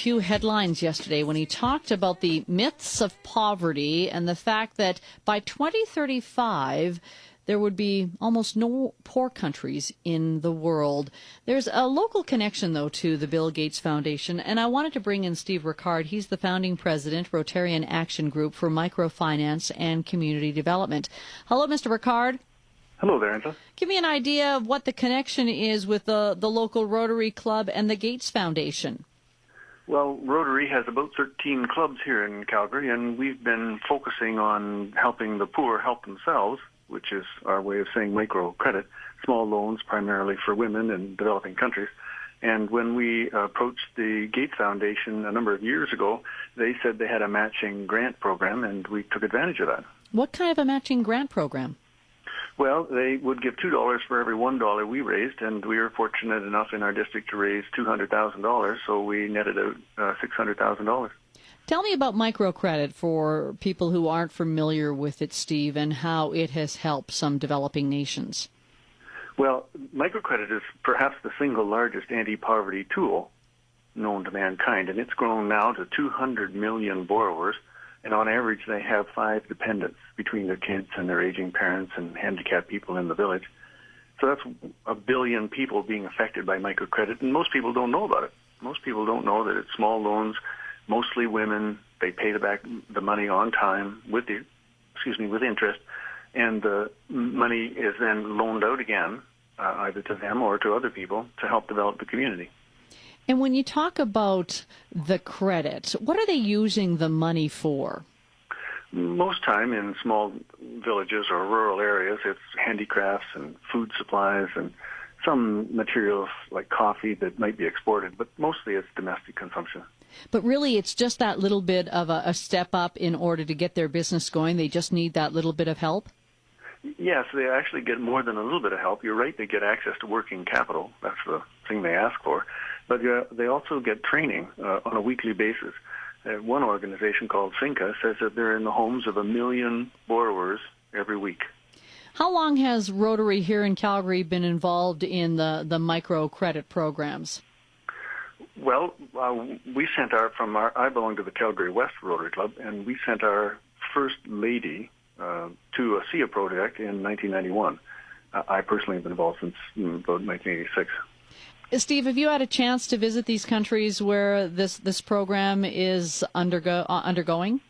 few headlines yesterday when he talked about the myths of poverty and the fact that by 2035, there would be almost no poor countries in the world. There's a local connection, though, to the Bill Gates Foundation, and I wanted to bring in StevRickard. He's the founding president, Rotarian Action Group for Microfinance and Community Development. Hello, Mr. Rickard. Hello there, Angela. Give me an idea of what the connection is with the local Rotary Club and the Gates Foundation. Well, Rotary has about 13 clubs here in Calgary, and we've been focusing on helping the poor help themselves, which is our way of saying microcredit, small loans primarily for women in developing countries. And when we approached the Gates Foundation a number of years ago, they said they had a matching grant program, and we took advantage of that. What kind of a matching grant program? Well, they would give $2 for every $1 we raised, and we were fortunate enough in our district to raise $200,000, so we netted out $600,000. Tell me about microcredit for people who aren't familiar with it, Steve, and how it has helped some developing nations. Well, microcredit is perhaps the single largest anti-poverty tool known to mankind, and it's grown now to 200 million borrowers, and on average they have 5 dependents between their kids and their aging parents and handicapped people in the village. So that's 1 billion people being affected by microcredit, and most people don't know about it. Most people don't know that it's small loans, mostly women. They pay back the money on time with interest, and the money is then loaned out again, either to them or to other people to help develop the community. And when you talk about the credit, what are they using the money for? Most time in small villages or rural areas, it's handicrafts and food supplies and some materials like coffee that might be exported, but mostly it's domestic consumption. But really, it's just that little bit of a step up in order to get their business going. They just need that little bit of help? Yes, they actually get more than a little bit of help. You're right, they get access to working capital. That's the thing they ask for. But they also get training on a weekly basis. One organization called Finca says that they're in the homes of 1 million borrowers every week. How long has Rotary here in Calgary been involved in the microcredit programs? Well, I belong to the Calgary West Rotary Club, and we sent our first lady to a SIA project in 1991. I personally have been involved since about 1986. Steve, have you had a chance to visit these countries where this program is undergoing?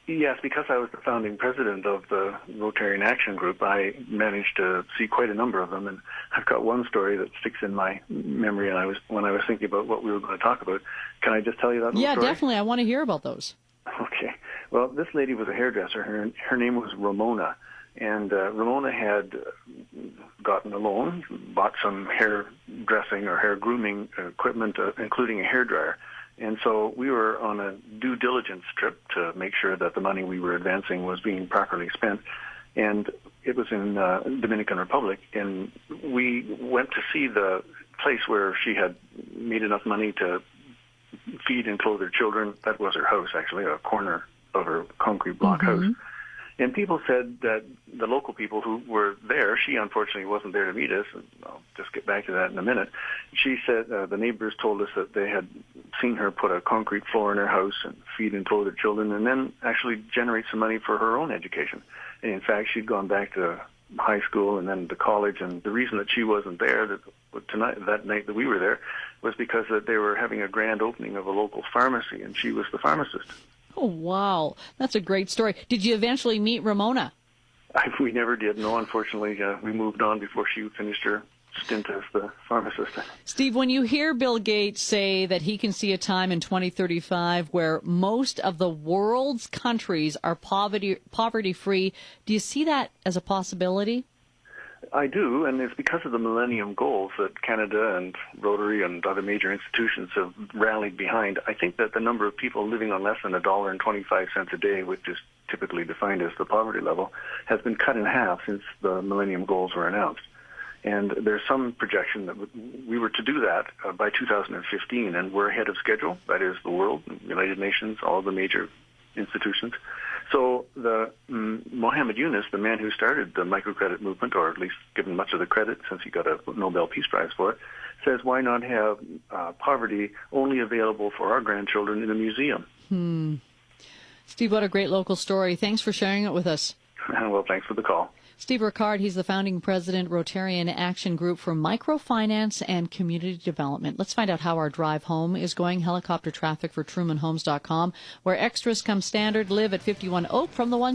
Yes, because I was the founding president of the Rotarian Action Group, I managed to see quite a number of them, and I've got one story that sticks in my memory. And when I was thinking about what we were going to talk about, can I just tell you that little story? Yeah, definitely. I want to hear about those. Okay. Well, this lady was a hairdresser. Her name was Ramona. And Ramona had gotten a loan, bought some hair dressing or hair grooming equipment, including a hairdryer. And so we were on a due diligence trip to make sure that the money we were advancing was being properly spent. And it was in Dominican Republic. And we went to see the place where she had made enough money to feed and clothe her children. That was her house, actually, a corner of her concrete block house. And people said that the local people who were there, she unfortunately wasn't there to meet us, and I'll just get back to that in a minute. She said the neighbors told us that they had seen her put a concrete floor in her house and feed and clothe her children and then actually generate some money for her own education. And in fact, she'd gone back to high school and then to college, and the reason that she wasn't there that night that we were there was because that they were having a grand opening of a local pharmacy, and she was the pharmacist. Oh, wow. That's a great story. Did you eventually meet Ramona? We never did. No, unfortunately, we moved on before she finished her stint as the pharmacist. Steve, when you hear Bill Gates say that he can see a time in 2035 where most of the world's countries are poverty-free, do you see that as a possibility? I do, and it's because of the Millennium Goals that Canada and Rotary and other major institutions have rallied behind. I think that the number of people living on less than $1.25 a day, which is typically defined as the poverty level, has been cut in half since the Millennium Goals were announced. And there's some projection that we were to do that by 2015, and we're ahead of schedule. That is the world, United Nations, all the major institutions. So the Mohammed Yunus, the man who started the microcredit movement, or at least given much of the credit since he got a Nobel Peace Prize for it, says, why not have poverty only available for our grandchildren in a museum? Steve, what a great local story. Thanks for sharing it with us. Well, thanks for the call. StevRickard, he's the founding president, Rotarian Action Group for Microfinance and Community Development. Let's find out how our drive home is going. Helicopter traffic for TrumanHomes.com, where extras come standard. Live at 51 Oak from the 1